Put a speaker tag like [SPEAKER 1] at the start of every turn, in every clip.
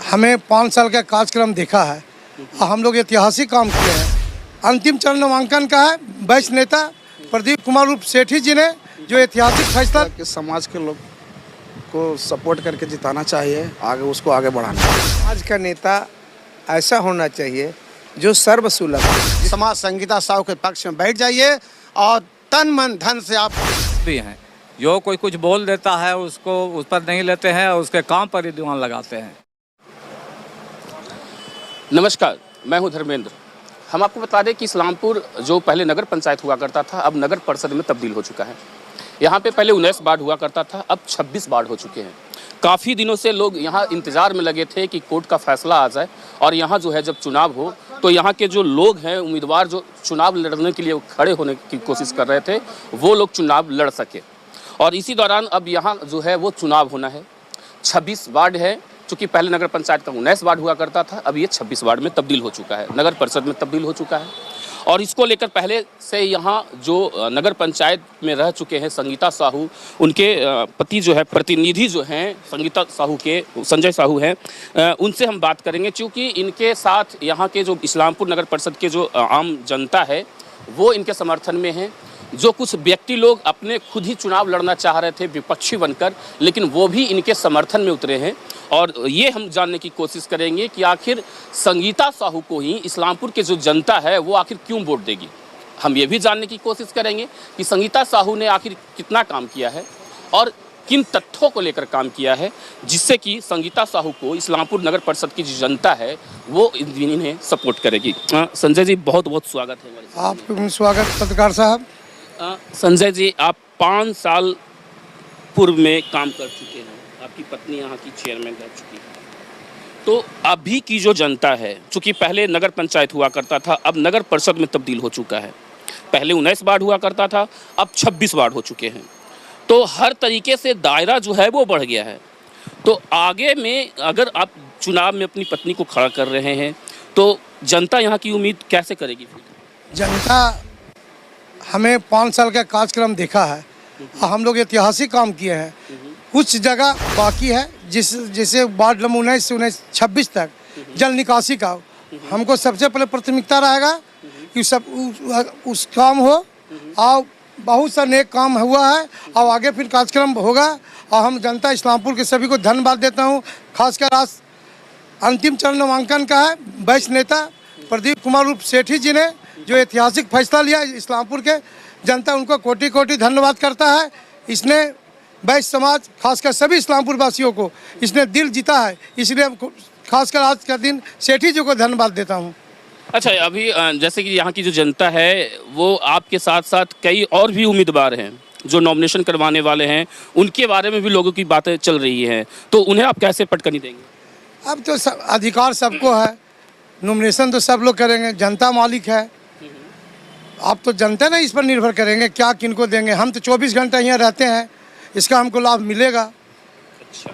[SPEAKER 1] हमें 5 साल का कार्यक्रम देखा है। हम लोग ऐतिहासिक काम किए हैं। अंतिम चरण नामांकन का है। वरिष्ठ नेता प्रदीप कुमार उर्फ सेठी जी ने जो ऐतिहासिक फैसला
[SPEAKER 2] कि समाज के लोग को सपोर्ट करके जिताना चाहिए, आगे उसको आगे बढ़ाना चाहिए।
[SPEAKER 3] समाज का नेता ऐसा होना चाहिए जो सर्वसुलभ हो।
[SPEAKER 4] समाज संगीता साहू के पक्ष में बैठ जाइए और तन मन धन से आप
[SPEAKER 5] भी हैं। जो कोई कुछ बोल देता है उसको उस पर नहीं लेते हैं और उसके काम पर ही दीवान लगाते हैं।
[SPEAKER 6] नमस्कार, मैं हूं धर्मेंद्र। हम आपको बता दें कि इस्लामपुर जो पहले नगर पंचायत हुआ करता था अब नगर परिषद में तब्दील हो चुका है। यहाँ पे पहले 19 वार्ड हुआ करता था, अब 26 वार्ड हो चुके हैं। काफ़ी दिनों से लोग यहाँ इंतज़ार में लगे थे कि कोर्ट का फैसला आ जाए और यहाँ जो है जब चुनाव हो तो यहाँ के जो लोग हैं, उम्मीदवार जो चुनाव लड़ने के लिए खड़े होने की कोशिश कर रहे थे, वो लोग चुनाव लड़ सके। और इसी दौरान अब यहाँ जो है वो चुनाव होना है। 26 वार्ड है, चूँकि पहले नगर पंचायत का 19 वार्ड हुआ करता था, अब ये 26 वार्ड में तब्दील हो चुका है, नगर परिषद में तब्दील हो चुका है। और इसको लेकर पहले से यहाँ जो नगर पंचायत में रह चुके हैं संगीता साहू, उनके पति जो है प्रतिनिधि जो हैं संगीता साहू के, संजय साहू हैं, उनसे हम बात करेंगे। क्योंकि इनके साथ यहाँ के जो इस्लामपुर नगर परिषद के जो आम जनता है वो इनके समर्थन में है। जो कुछ व्यक्ति लोग अपने खुद ही चुनाव लड़ना चाह रहे थे विपक्षी बनकर, लेकिन वो भी इनके समर्थन में उतरे हैं। और ये हम जानने की कोशिश करेंगे कि आखिर संगीता साहू को ही इस्लामपुर के जो जनता है वो आखिर क्यों वोट देगी। हम ये भी जानने की कोशिश करेंगे कि संगीता साहू ने आखिर कितना काम किया है और किन तथ्यों को लेकर काम किया है जिससे कि संगीता साहू को इस्लामपुर नगर परिषद की जो जनता है वो इन्हें सपोर्ट करेगी। संजय जी, बहुत बहुत स्वागत है हमारे साथ।
[SPEAKER 1] आपका स्वागत पत्रकार साहब।
[SPEAKER 6] संजय जी, आप 5 साल पूर्व में काम कर चुके हैं, आपकी पत्नी यहाँ की चेयरमैन रह चुकी है। तो अभी की जो जनता है, चूँकि पहले नगर पंचायत हुआ करता था, अब नगर परिषद में तब्दील हो चुका है। पहले 19 वार्ड हुआ करता था, अब 26 वार्ड हो चुके हैं। तो हर तरीके से दायरा जो है वो बढ़ गया है। तो आगे में अगर आप चुनाव में अपनी पत्नी को खड़ा कर रहे हैं तो जनता यहाँ की उम्मीद कैसे करेगी?
[SPEAKER 1] जनता हमें 5 साल का कार्यक्रम देखा है। हम लोग ऐतिहासिक काम किए हैं। कुछ जगह बाकी है जैसे वार्ड नंबर 19 से 26 तक जल निकासी का हमको सबसे पहले प्राथमिकता रहेगा कि सब उस काम हो। और बहुत सा नेक काम हुआ है और आगे फिर कार्यक्रम होगा। और हम जनता इस्लामपुर के सभी को धन्यवाद देता हूँ। खासकर आज अंतिम चरण नामांकन का है। वरिष्ठ नेता प्रदीप कुमार उर्फ सेठी जी ने जो ऐतिहासिक फैसला लिया, इस्लामपुर के जनता उनको कोटि कोटि धन्यवाद करता है। इसने वैश्य समाज खासकर सभी इस्लामपुर वासियों को इसने दिल जीता है, इसलिए खासकर आज का दिन सेठी जी को धन्यवाद देता हूँ।
[SPEAKER 6] अच्छा, अभी जैसे कि यहाँ की जो जनता है वो आपके साथ साथ कई और भी उम्मीदवार हैं जो नॉमिनेशन करवाने वाले हैं, उनके बारे में भी लोगों की बातें चल रही हैं, तो उन्हें आप कैसे पटकनी देंगे?
[SPEAKER 1] अब तो अधिकार सबको है, नॉमिनेशन तो सब लोग करेंगे, जनता मालिक है। आप तो जनता ना इस पर निर्भर करेंगे क्या किनको देंगे। हम तो 24 घंटा यहाँ रहते हैं, इसका हमको लाभ मिलेगा।
[SPEAKER 6] अच्छा,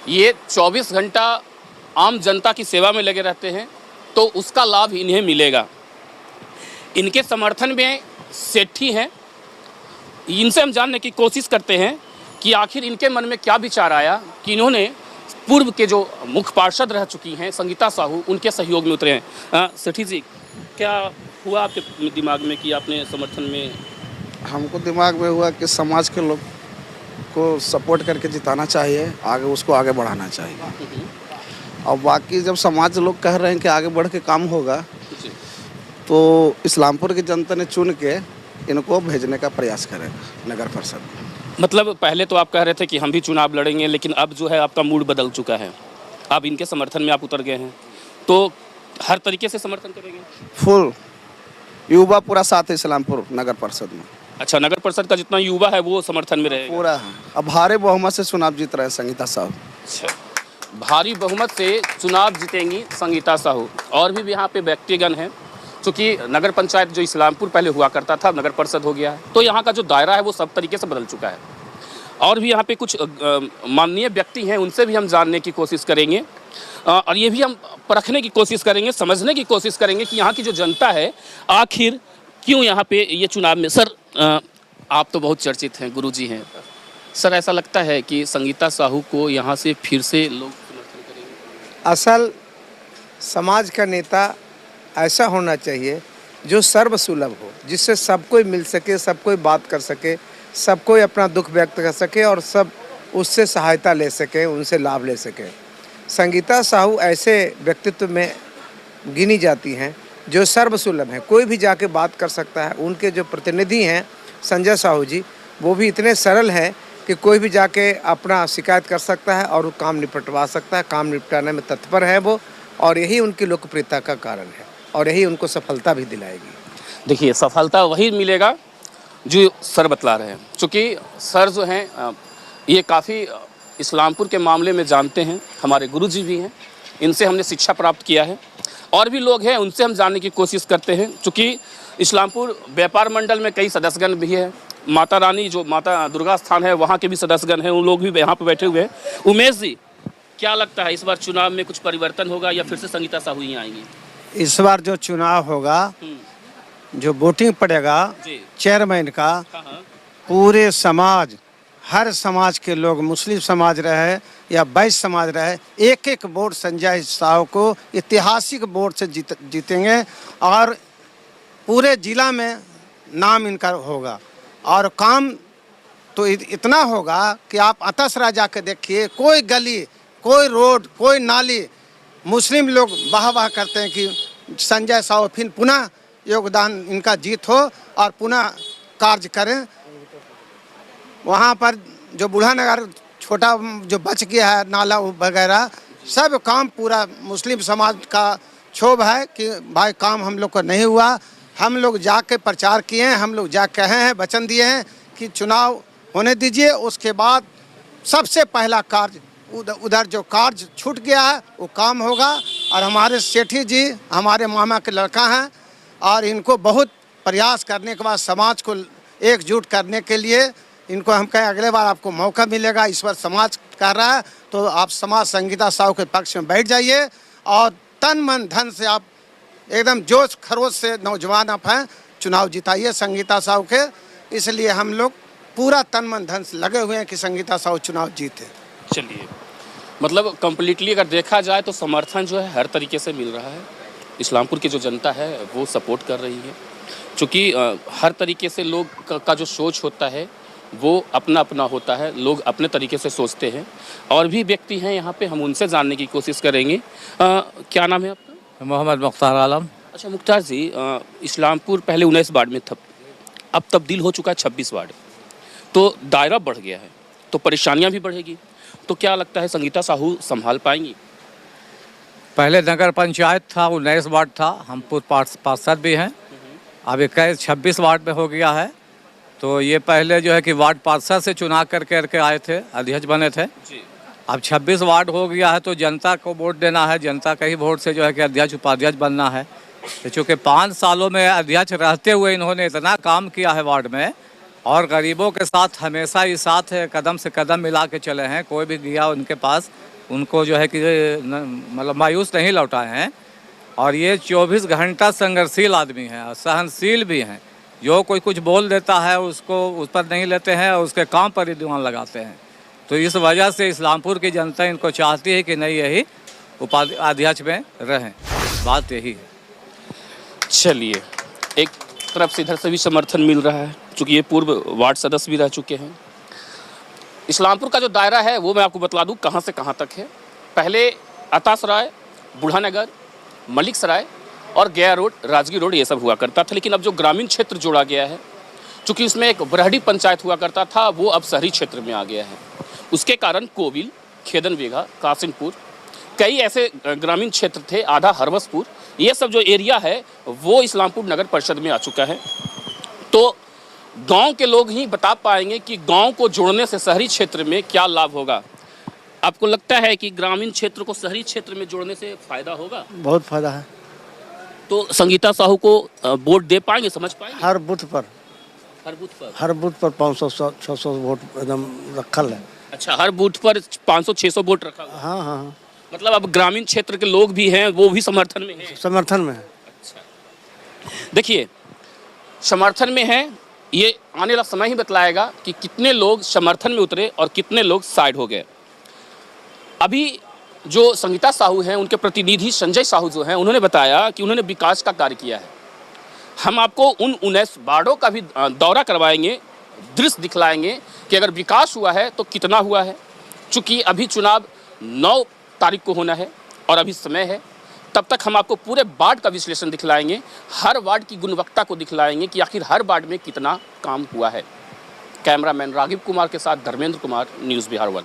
[SPEAKER 6] ये 24 घंटा आम जनता की सेवा में लगे रहते हैं तो उसका लाभ इन्हें मिलेगा। इनके समर्थन में सेठी हैं, इनसे हम जानने की कोशिश करते हैं कि आखिर इनके मन में क्या विचार आया कि इन्होंने पूर्व के जो मुख्य पार्षद रह चुकी हैं संगीता साहू, उनके सहयोग में उतरे हैं। सेठी जी, क्या हुआ आपके दिमाग में कि आपने समर्थन में?
[SPEAKER 2] हमको दिमाग में हुआ कि समाज के लोग को सपोर्ट करके जिताना चाहिए, आगे उसको आगे बढ़ाना चाहिए। और बाकी जब समाज लोग कह रहे हैं कि आगे बढ़ के काम होगा तो इस्लामपुर की जनता ने चुन के इनको भेजने का प्रयास करेगा नगर परिषद।
[SPEAKER 6] मतलब पहले तो आप कह रहे थे कि हम भी चुनाव लड़ेंगे, लेकिन अब जो है आपका मूड बदल चुका है, अब इनके समर्थन में आप उतर गए हैं, तो हर तरीके से समर्थन करेंगे?
[SPEAKER 2] फुल युवा पूरा साथ है इस्लामपुर नगर परिषद में।
[SPEAKER 6] अच्छा, नगर परिषद का जितना युवा है वो समर्थन में रहेगा
[SPEAKER 2] पूरा है। अब भारी बहुमत से चुनाव जीत रहे हैं संगीता साहू।
[SPEAKER 6] अच्छा, भारी बहुमत से चुनाव जीतेंगी संगीता साहू। और भी यहाँ पे व्यक्तिगण हैं, चूँकि नगर पंचायत जो इस्लामपुर पहले हुआ करता था नगर परिषद हो गया है, तो यहाँ का जो दायरा है वो सब तरीके से बदल चुका है। और भी यहाँ पे कुछ माननीय व्यक्ति हैं, उनसे भी हम जानने की कोशिश करेंगे और ये भी हम परखने की कोशिश करेंगे, समझने की कोशिश करेंगे कि यहाँ की जो जनता है आखिर क्यों यहाँ पे ये चुनाव में। सर, आप तो बहुत चर्चित हैं, गुरुजी हैं सर, ऐसा लगता है कि संगीता साहू को यहाँ से फिर से लोग समर्थन करेंगे?
[SPEAKER 3] असल समाज का नेता ऐसा होना चाहिए जो सर्वसुलभ हो, जिससे सब कोई मिल सके, सब कोई बात कर सके, सब कोई अपना दुख व्यक्त कर सके और सब उससे सहायता ले सके, उनसे लाभ ले सके। संगीता साहू ऐसे व्यक्तित्व में गिनी जाती हैं जो सर्वसुलभ हैं, कोई भी जाके बात कर सकता है। उनके जो प्रतिनिधि हैं संजय साहू जी, वो भी इतने सरल हैं कि कोई भी जाके अपना शिकायत कर सकता है और वो काम निपटवा सकता है, काम निपटाने में तत्पर है वो, और यही उनकी लोकप्रियता का कारण है और यही उनको सफलता भी दिलाएगी।
[SPEAKER 6] देखिए, सफलता वही मिलेगा जो सर बतला रहे हैं, क्योंकि सर जो हैं ये काफ़ी इस्लामपुर के मामले में जानते हैं, हमारे गुरुजी भी हैं, इनसे हमने शिक्षा प्राप्त किया है, और भी लोग हैं उनसे हम जानने की कोशिश करते हैं। क्योंकि इस्लामपुर व्यापार मंडल में कई सदस्यगण भी है, माता रानी जो माता दुर्गा स्थान है वहाँ के भी सदस्यगण हैं, उन लोग भी यहाँ पर बैठे हुए हैं। उमेश जी, क्या लगता है इस बार चुनाव में कुछ परिवर्तन होगा या फिर से संगीता साहू ही आएंगी?
[SPEAKER 4] इस बार जो चुनाव होगा, जो वोटिंग पड़ेगा
[SPEAKER 6] जी।
[SPEAKER 4] चेयरमैन का,
[SPEAKER 6] हाँ।
[SPEAKER 4] पूरे समाज, हर समाज के लोग, मुस्लिम समाज रहे या वैश्य समाज रहे, एक एक वोट संजय साहू को ऐतिहासिक वोट से जीतेंगे और पूरे जिला में नाम इनका होगा। और काम तो इतना होगा कि आप अतसरा जाके देखिए, कोई गली, कोई रोड, कोई नाली, मुस्लिम लोग वाह वाह करते हैं कि संजय साहू फिर पुनः योगदान इनका जीत हो और पुनः कार्य करें। वहाँ पर जो बूढ़ा नगर छोटा जो बच गया है, नाला वगैरह, सब काम पूरा मुस्लिम समाज का क्षोभ है कि भाई काम हम लोग को नहीं हुआ। हम लोग जाके प्रचार किए हैं, हम लोग जा कहे हैं, वचन दिए हैं कि चुनाव होने दीजिए, उसके बाद सबसे पहला कार्य उधर जो कार्य छूट गया है वो काम होगा। और हमारे सेठी जी हमारे मामा के लड़का हैं और इनको बहुत प्रयास करने के बाद समाज को एकजुट करने के लिए इनको हम कहें अगले बार आपको मौका मिलेगा, इस बार समाज कर रहा है तो आप समाज संगीता साहू के पक्ष में बैठ जाइए और तन मन धन से आप एकदम जोश खरोश से नौजवान आप हैं, चुनाव जिताइए संगीता साहू के। इसलिए हम लोग पूरा तन मन धन से लगे हुए हैं कि संगीता साहू चुनाव जीते।
[SPEAKER 6] चलिए, मतलब कम्प्लीटली अगर देखा जाए तो समर्थन जो है हर तरीके से मिल रहा है। इस्लामपुर की जो जनता है वो सपोर्ट कर रही है, क्योंकि हर तरीके से लोग का जो सोच होता है वो अपना अपना होता है, लोग अपने तरीके से सोचते हैं। और भी व्यक्ति हैं यहाँ पे, हम उनसे जानने की कोशिश करेंगे। क्या नाम है आपका?
[SPEAKER 5] मोहम्मद मुख्तार आलम।
[SPEAKER 6] अच्छा मुख्तार जी, इस्लामपुर पहले 19 वार्ड में था, अब तब्दील हो चुका है 26 वार्ड, तो दायरा बढ़ गया है, तो परेशानियाँ भी बढ़ेगी। तो क्या लगता है संगीता साहू संभाल पाएंगी?
[SPEAKER 5] पहले नगर पंचायत था, 19 वार्ड था, हम पार्षद भी हैं, अब 26 वार्ड में हो गया है। तो ये पहले जो है कि वार्ड पार्षद से चुनाव करके आए थे, अध्यक्ष बने थे जी। अब 26 वार्ड हो गया है तो जनता को वोट देना है, जनता का ही वोट से जो है कि अध्यक्ष उपाध्यक्ष बनना है। तो चूँकि 5 सालों में अध्यक्ष रहते हुए इन्होंने इतना काम किया है वार्ड में और गरीबों के साथ हमेशा ही साथ कदम से कदम मिला के चले हैं, कोई भी गया उनके पास उनको जो है कि मतलब मायूस नहीं लौटाए हैं। और ये 24 घंटा संघर्षशील आदमी हैं और सहनशील भी हैं, जो कोई कुछ बोल देता है उसको उस पर नहीं लेते हैं और उसके काम पर ही दीवान लगाते हैं। तो इस वजह से इस्लामपुर की जनता इनको चाहती है कि नहीं यही उपाध्यक्ष में रहें, बात यही है।
[SPEAKER 6] चलिए, एक तरफ से इधर से भी समर्थन मिल रहा है, क्योंकि ये पूर्व वार्ड सदस्य भी रह चुके हैं। इस्लामपुर का जो दायरा है वो मैं आपको बतला दूं कहाँ से कहाँ तक है। पहले अतासराय, बूढ़ा नगर, मलिक सराय और गया रोड, राजगीर रोड ये सब हुआ करता था। लेकिन अब जो ग्रामीण क्षेत्र जोड़ा गया है, चूँकि इसमें एक बरहडी पंचायत हुआ करता था, वो अब शहरी क्षेत्र में आ गया है। उसके कारण कोविल, खेदन बेघा, कासिमपुर, कई ऐसे ग्रामीण क्षेत्र थे, आधा हरवसपुर, ये सब जो एरिया है वो इस्लामपुर नगर परिषद में आ चुका है। तो गांव के लोग ही बता पाएंगे कि गांव को जोड़ने से शहरी क्षेत्र में क्या लाभ होगा। आपको लगता है कि ग्रामीण क्षेत्र को शहरी क्षेत्र में जोड़ने से फायदा होगा?
[SPEAKER 4] बहुत फायदा है।
[SPEAKER 6] तो संगीता साहू को वोट दे पाएंगे, समझ पाएंगे?
[SPEAKER 4] हर बूथ पर 500-600 वोट एकदम रखल है।
[SPEAKER 6] अच्छा, हर बूथ पर 500-600 वोट रखा हुआ?
[SPEAKER 4] हाँ हाँ हाँ,
[SPEAKER 6] मतलब अब ग्रामीण क्षेत्र के लोग भी हैं, वो भी समर्थन में हैं?
[SPEAKER 4] समर्थन में है।
[SPEAKER 6] अच्छा, देखिए, समर्थन में है, ये आने वाला समय ही बतलाएगा कि कितने लोग समर्थन में उतरे और कितने लोग साइड हो गए। अभी जो संगीता साहू हैं, उनके प्रतिनिधि संजय साहू जो हैं, उन्होंने बताया कि उन्होंने विकास का कार्य किया है। हम आपको उन 19 वार्डों का भी दौरा करवाएंगे, दृश्य दिखलाएंगे कि अगर विकास हुआ है तो कितना हुआ है। चूँकि अभी चुनाव 9 तारीख को होना है और अभी समय है, तब तक हम आपको पूरे वार्ड का विश्लेषण दिखलाएंगे, हर वार्ड की गुणवत्ता को दिखलाएंगे कि आखिर हर वार्ड में कितना काम हुआ है। कैमरामैन राघव कुमार के साथ धर्मेंद्र कुमार, न्यूज़ बिहार 1।